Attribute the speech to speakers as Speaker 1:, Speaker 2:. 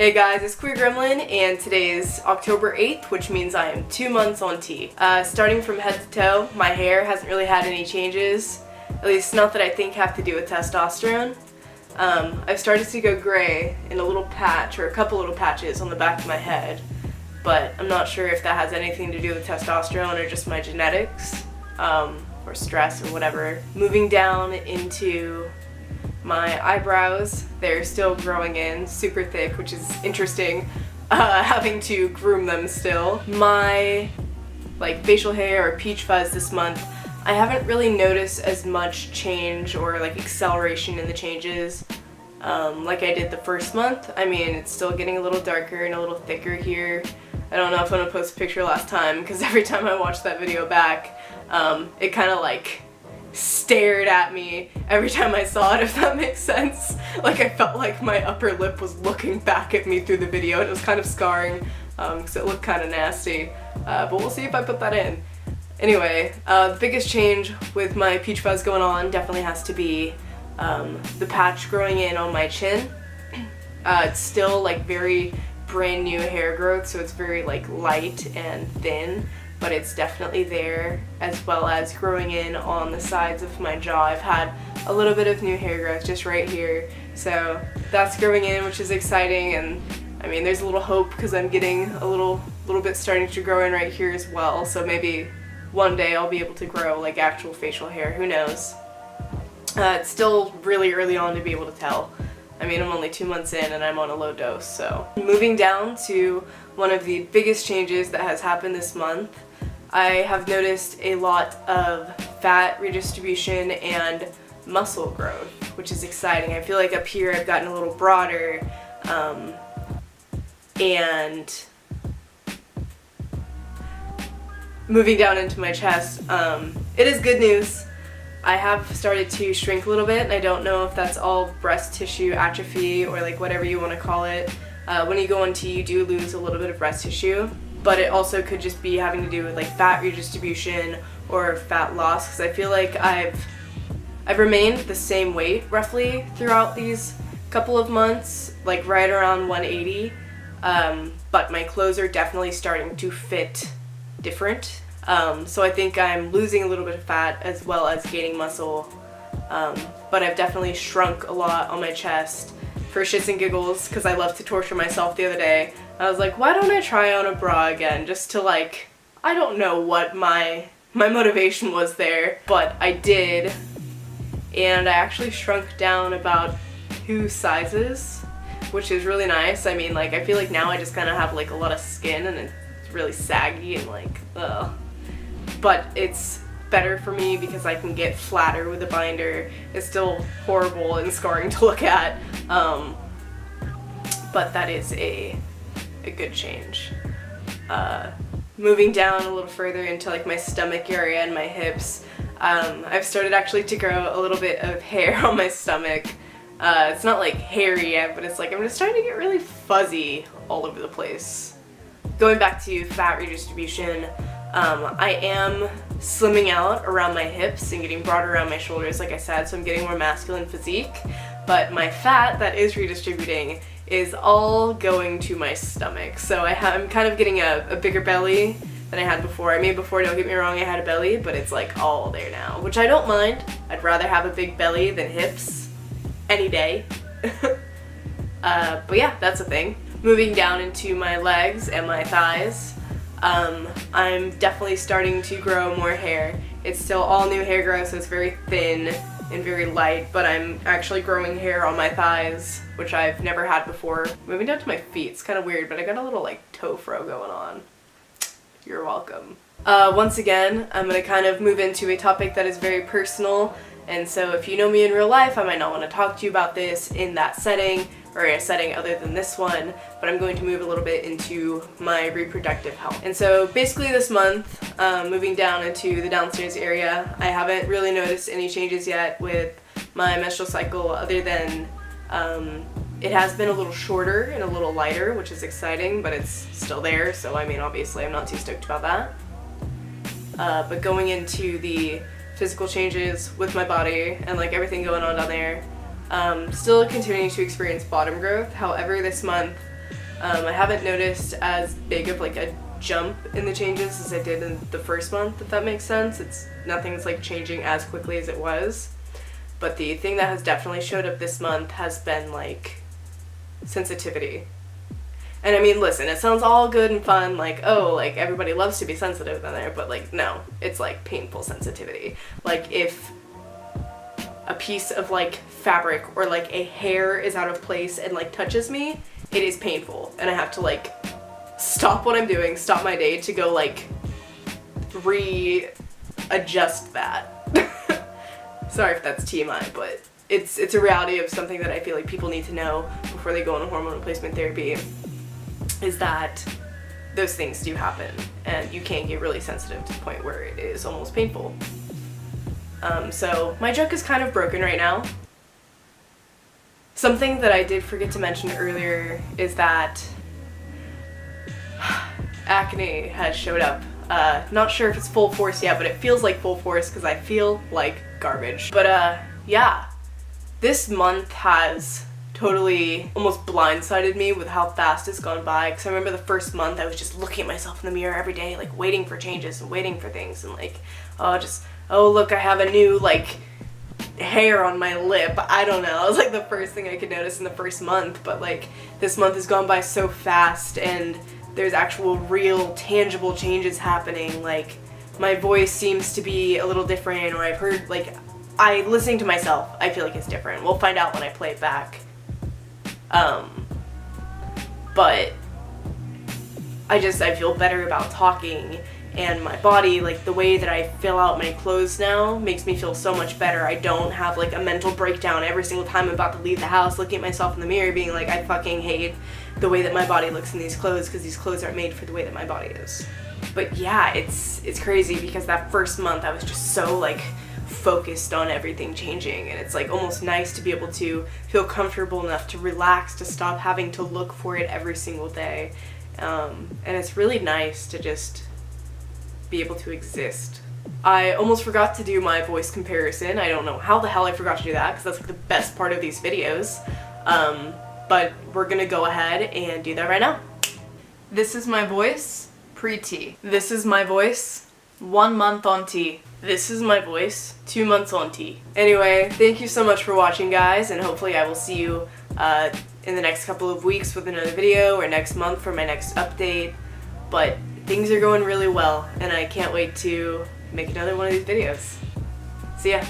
Speaker 1: Hey guys, it's Queer Gremlin, and today is October 8th, which means I am 2 months on T. Starting from head to toe, my hair hasn't really had any changes, at least not that I think have to do with testosterone. I've started to go gray in a little patch, or a couple little patches on the back of my head, but I'm not sure if that has anything to do with testosterone or just my genetics, or stress or whatever. Moving down into my eyebrows, they're still growing in super thick, which is interesting, having to groom them still. My facial hair or peach fuzz this month, I haven't really noticed as much change or acceleration in the changes like I did the first month. I mean, it's still getting a little darker and a little thicker here. I don't know if I'm gonna post a picture last time, because every time I watch that video back, it kind of stared at me every time I saw it, if that makes sense. I felt like my upper lip was looking back at me through the video, and it was kind of scarring because it looked kind of nasty, but we'll see if I put that in. Anyway, the biggest change with my peach fuzz going on definitely has to be the patch growing in on my chin. It's still very brand new hair growth, so it's very light and thin, but it's definitely there, as well as growing in on the sides of my jaw. I've had a little bit of new hair growth just right here, so that's growing in, which is exciting. And I mean, there's a little hope because I'm getting a little bit starting to grow in right here as well, so maybe one day I'll be able to grow actual facial hair, who knows. It's still really early on to be able to tell. I mean, I'm only 2 months in and I'm on a low dose, so. Moving down to one of the biggest changes that has happened this month, I have noticed a lot of fat redistribution and muscle growth, which is exciting. I feel like up here I've gotten a little broader, and moving down into my chest, it is good news. I have started to shrink a little bit, and I don't know if that's all breast tissue atrophy or whatever you want to call it. When you go on T, you do lose a little bit of breast tissue, but it also could just be having to do with fat redistribution or fat loss, because I feel like I've remained the same weight roughly throughout these couple of months, right around 180, but my clothes are definitely starting to fit different. So I think I'm losing a little bit of fat as well as gaining muscle, but I've definitely shrunk a lot on my chest for shits and giggles, because I love to torture myself the other day. I was like, why don't I try on a bra again, just to I don't know what my motivation was there, but I did, and I actually shrunk down about 2 sizes, which is really nice. I mean, I feel like now I just kind of have a lot of skin, and it's really saggy and ugh. But it's better for me because I can get flatter with a binder. It's still horrible and scarring to look at, but that is a good change. Moving down a little further into my stomach area and my hips, I've started actually to grow a little bit of hair on my stomach. It's not hairy yet, but it's I'm just starting to get really fuzzy all over the place. Going back to fat redistribution, I am slimming out around my hips and getting broader around my shoulders, like I said, so I'm getting more masculine physique, but my fat that is redistributing is all going to my stomach. So I'm kind of getting a bigger belly than I had before. I mean, before, don't get me wrong, I had a belly, but it's all there now, which I don't mind. I'd rather have a big belly than hips any day. But yeah, that's a thing. Moving down into my legs and my thighs, I'm definitely starting to grow more hair. It's still all new hair growth, so it's very thin and very light, but I'm actually growing hair on my thighs, which I've never had before. Moving down to my feet, it's kind of weird, but I got a little toe fro going on. You're welcome. Once again, I'm going to kind of move into a topic that is very personal, and so if you know me in real life, I might not want to talk to you about this in that setting, or in a setting other than this one, but I'm going to move a little bit into my reproductive health. And so basically this month, moving down into the downstairs area, I haven't really noticed any changes yet with my menstrual cycle, other than it has been a little shorter and a little lighter, which is exciting, but it's still there, so I mean, obviously I'm not too stoked about that. But going into the physical changes with my body and everything going on down there, still continuing to experience bottom growth. However, this month I haven't noticed as big of like a jump in the changes as I did in the first month, if that makes sense. Nothing's like changing as quickly as it was. But the thing that has definitely showed up this month has been like sensitivity. And I mean, listen, it sounds all good and fun, like, oh, like everybody loves to be sensitive in there, but like, no, it's like painful sensitivity. Like if a piece of like fabric or like a hair is out of place and like touches me, it is painful, and I have to like stop what I'm doing, stop my day to go like readjust that. Sorry if that's TMI, but it's a reality of something that I feel like people need to know before they go on hormone replacement therapy, is that those things do happen and you can get really sensitive to the point where it is almost painful. So my joke is kind of broken right now. Something that I did forget to mention earlier is that acne has showed up. Not sure if it's full force yet, but it feels like full force because I feel like garbage. But yeah, this month has totally almost blindsided me with how fast it's gone by, because I remember the first month I was just looking at myself in the mirror every day, like waiting for changes and waiting for things, and like, oh look, I have a new like hair on my lip. I don't know, it was like the first thing I could notice in the first month. But like this month has gone by so fast and there's actual real tangible changes happening. Like my voice seems to be a little different, or I've heard like listening to myself, I feel like it's different. We'll find out when I play it back. But I feel better about talking, and my body, like the way that I fill out my clothes now makes me feel so much better. I don't have like a mental breakdown every single time I'm about to leave the house, looking at myself in the mirror being like, I fucking hate the way that my body looks in these clothes because these clothes aren't made for the way that my body is. But yeah, it's crazy because that first month I was just so like focused on everything changing, and it's like almost nice to be able to feel comfortable enough to relax, to stop having to look for it every single day. And it's really nice to just be able to exist. I almost forgot to do my voice comparison. I don't know how the hell I forgot to do that, because that's like the best part of these videos. But we're gonna go ahead and do that right now. This is my voice pre-T. This is my voice 1 month on T. This is my voice 2 months on T. Anyway, thank you so much for watching, guys, and hopefully I will see you in the next couple of weeks with another video, or next month for my next update. But things are going really well, and I can't wait to make another one of these videos. See ya.